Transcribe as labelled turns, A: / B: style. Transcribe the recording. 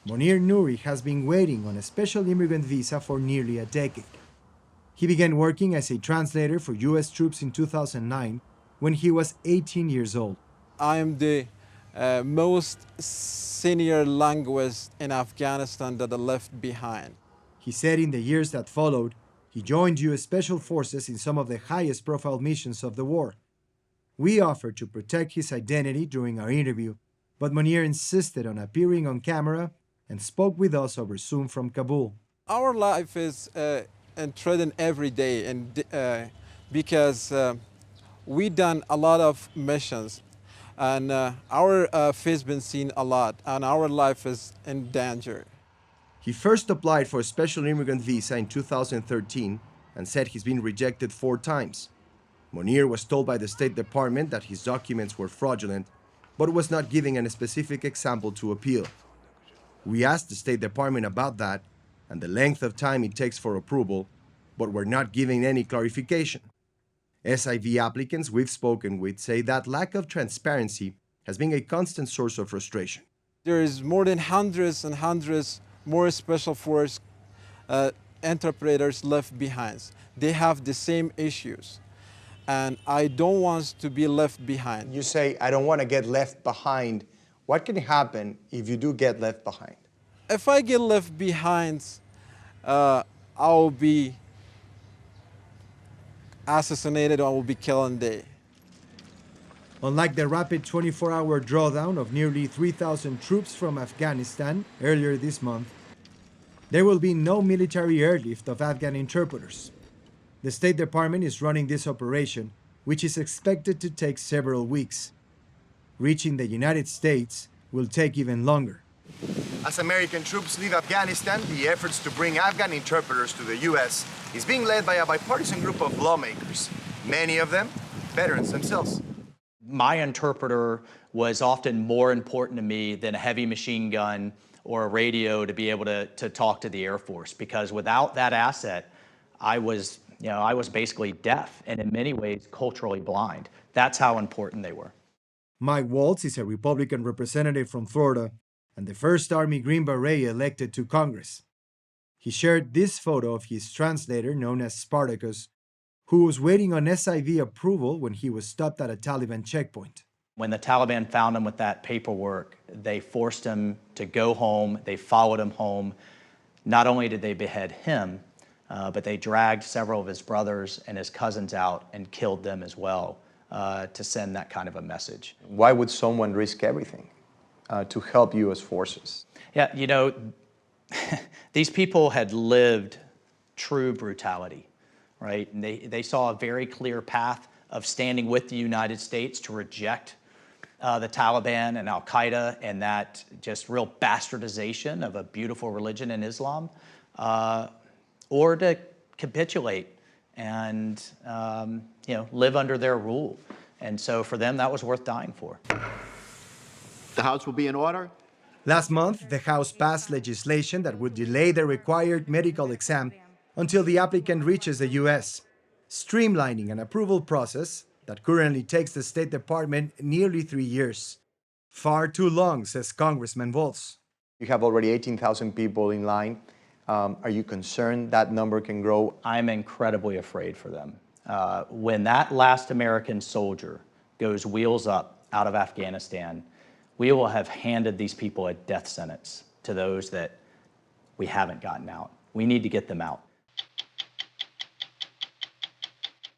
A: Monir Nouri has been waiting on a special immigrant visa for nearly a decade. He began working as a translator for U.S. troops in 2009 when he was 18 years old.
B: I'm the most senior linguist in Afghanistan that I left behind.
A: He said in the years that followed, he joined U.S. Special Forces in some of the highest profile missions of the war. We offered to protect his identity during our interview, but Monir insisted on appearing on camera and spoke with us over Zoom from Kabul.
B: Our life is threatened every day, and because we done a lot of missions, and our face been seen a lot, and our life is in danger.
C: He first applied for a special immigrant visa in 2013 and said he's been rejected 4 times. Monir was told by the State Department that his documents were fraudulent, but was not giving a specific example to appeal. We asked the State Department about that and the length of time it takes for approval, but were not giving any clarification. SIV applicants we've spoken with say that lack of transparency has been a constant source of frustration.
B: There is more than hundreds and hundreds more special force interpreters left behind. They have the same issues, and I don't want to be left behind.
D: You say, I don't want to get left behind. What can happen if you do get left behind?
B: If I get left behind, I'll be assassinated or I will be killed one day.
A: Unlike the rapid 24-hour drawdown of nearly 3,000 troops from Afghanistan earlier this month, there will be no military airlift of Afghan interpreters. The State Department is running this operation, which is expected to take several weeks. Reaching the United States will take even longer.
E: As American troops leave Afghanistan, the efforts to bring Afghan interpreters to the U.S. is being led by a bipartisan group of lawmakers, many of them veterans themselves.
F: My interpreter was often more important to me than a heavy machine gun or a radio to be able to talk to the Air Force, because without that asset, I was basically deaf and in many ways culturally blind. That's how important they were.
A: Mike Waltz is a Republican representative from Florida and the first Army Green Beret elected to Congress. He shared this photo of his translator, known as Spartacus, who was waiting on SIV approval when he was stopped at a Taliban checkpoint.
F: When the Taliban found him with that paperwork, they forced him to go home. They followed him home. Not only did they behead him, but they dragged several of his brothers and his cousins out and killed them as well to send that kind of a message.
D: Why would someone risk everything to help U.S. forces?
F: Yeah, you know, these people had lived true brutality, right? And they saw a very clear path of standing with the United States to reject the Taliban and Al-Qaeda and that just real bastardization of a beautiful religion in Islam, or to capitulate and live under their rule. And so for them, that was worth dying for.
G: The House will be in order.
A: Last month, the House passed legislation that would delay the required medical exam until the applicant reaches the U.S., streamlining an approval process that currently takes the State Department nearly 3 years. Far too long, says Congressman Waltz.
D: You have already 18,000 people in line. Are you concerned that number can grow?
F: I'm incredibly afraid for them. When that last American soldier goes wheels up out of Afghanistan, we will have handed these people a death sentence to those that we haven't gotten out. We need to get them out.